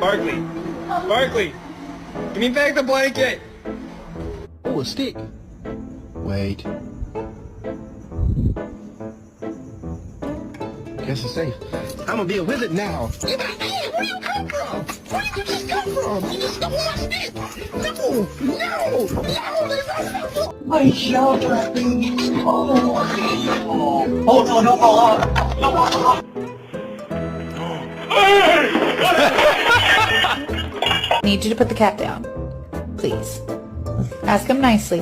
Barkley! Barkley! Give me back the blanket! Oh, a stick. Wait. Guess it's safe. I'm gonna be a wizard now. Hey, where you come from? Where did you just come from? You just stole my stick. No, no, no, My shell trapping. Oh no, no, Need you to put the cat down. Please. Ask him nicely.